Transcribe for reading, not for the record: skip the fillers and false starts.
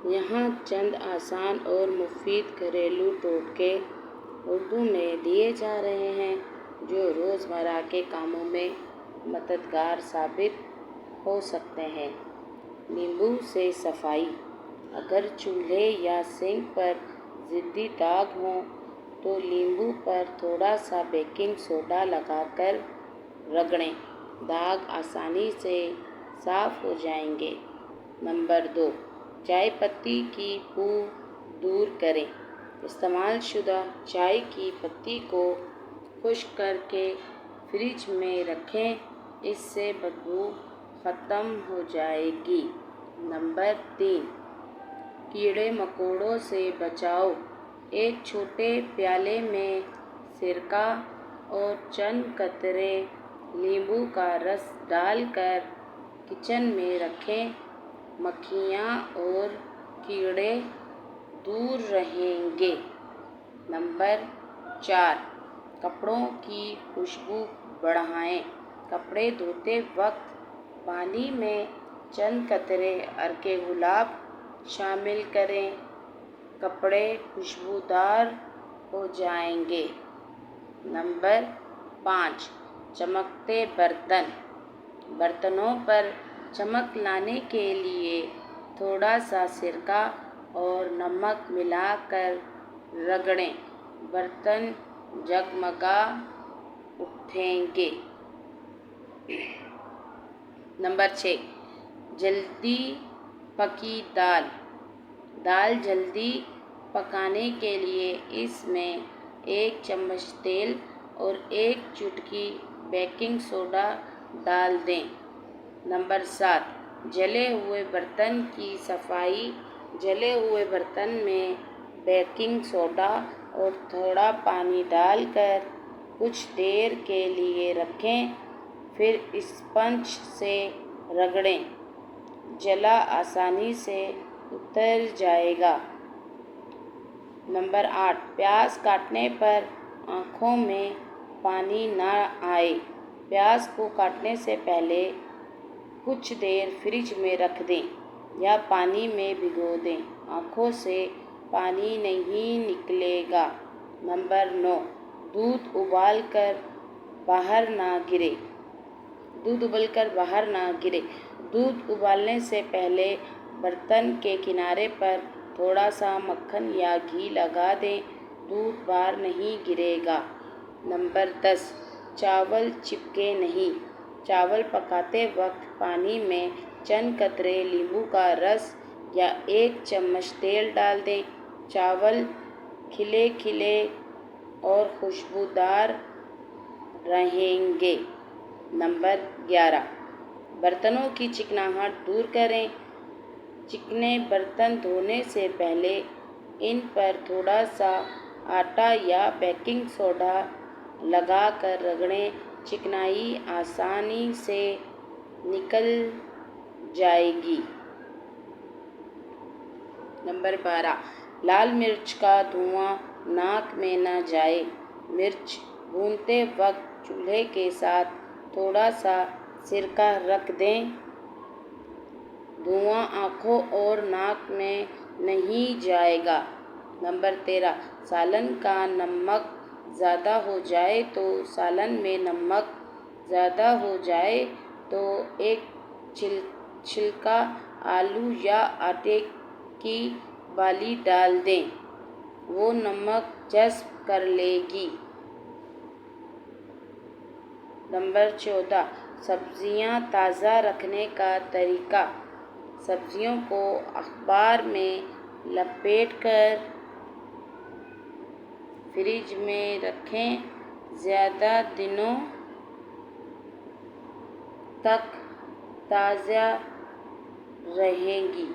یہاں چند آسان اور مفید گھریلو ٹوٹکے اردو میں دیے جا رہے ہیں جو روزمرہ کے کاموں میں مددگار ثابت ہو سکتے ہیں۔ لیمبو سے صفائی۔ اگر چولہے یا سنک پر ضدی داغ ہوں تو لیمبو پر تھوڑا سا بیکنگ سوڈا لگا کر رگڑیں، داغ آسانی سے صاف ہو جائیں گے۔ نمبر 2، چائے پتی کی بو دور کریں۔ استعمال شدہ چائے کی پتی کو خشک کر کے فریج میں رکھیں، اس سے بدبو ختم ہو جائے گی۔ نمبر 3، کیڑے مکوڑوں سے بچاؤ۔ ایک چھوٹے پیالے میں سرکہ اور چند قطرے لیمبو کا رس ڈال کر کچن میں رکھیں، مکھیاں اور کیڑے دور رہیں گے۔ نمبر 4، کپڑوں کی خوشبو بڑھائیں۔ کپڑے دھوتے وقت پانی میں چند قطرے عرق گلاب شامل کریں، کپڑے خوشبودار ہو جائیں گے۔ نمبر 5، چمکتے برتن۔ برتنوں پر چمک لانے کے لیے تھوڑا سا سرکہ اور نمک ملا کر رگڑیں، برتن جگمگا اٹھیں گے۔ نمبر 6، جلدی پکی دال۔ دال جلدی پکانے کے لیے اس میں 1 چمچ تیل اور 1 چٹکی بیکنگ سوڈا ڈال دیں۔ نمبر 7، جلے ہوئے برتن کی صفائی۔ جلے ہوئے برتن میں بیکنگ سوڈا اور تھوڑا پانی ڈال کر کچھ دیر کے لیے رکھیں، پھر اسپنج سے رگڑیں، جلا آسانی سے اتر جائے گا۔ نمبر 8، پیاز کاٹنے پر آنکھوں میں پانی نہ آئے۔ پیاز کو کاٹنے سے پہلے کچھ دیر فریج میں رکھ دیں یا پانی میں بھگو دیں، آنکھوں سے پانی نہیں نکلے گا۔ نمبر 9، دودھ ابال کر باہر نہ گرے۔ دودھ ابالنے سے پہلے برتن کے کنارے پر تھوڑا سا مکھن یا گھی لگا دیں، دودھ باہر نہیں گرے گا۔ نمبر 10، چاول چپکے نہیں۔ چاول پکاتے وقت پانی میں چند قطرے لیمبو کا رس یا 1 چمچ تیل ڈال دیں، چاول کھلے کھلے اور خوشبودار رہیں گے۔ نمبر 11، برتنوں کی چکناہٹ دور کریں۔ چکنے برتن دھونے سے پہلے ان پر تھوڑا سا آٹا یا بیکنگ سوڈا لگا کر رگڑیں، چکنائی آسانی سے نکل جائے گی۔ نمبر 12، لال مرچ کا دھواں ناک میں نہ جائے۔ مرچ بھونتے وقت چولہے کے ساتھ تھوڑا سا سرکہ رکھ دیں، دھواں آنکھوں اور ناک میں نہیں جائے گا۔ نمبر 13، سالن کا نمک زیادہ ہو جائے تو ایک چھلکا آلو یا آٹے کی بالی ڈال دیں، وہ نمک جذب کر لے گی۔ نمبر 14، سبزیاں تازہ رکھنے کا طریقہ۔ سبزیوں کو اخبار میں لپیٹ کر فریج میں رکھیں، زیادہ دنوں تک تازہ رہیں گی۔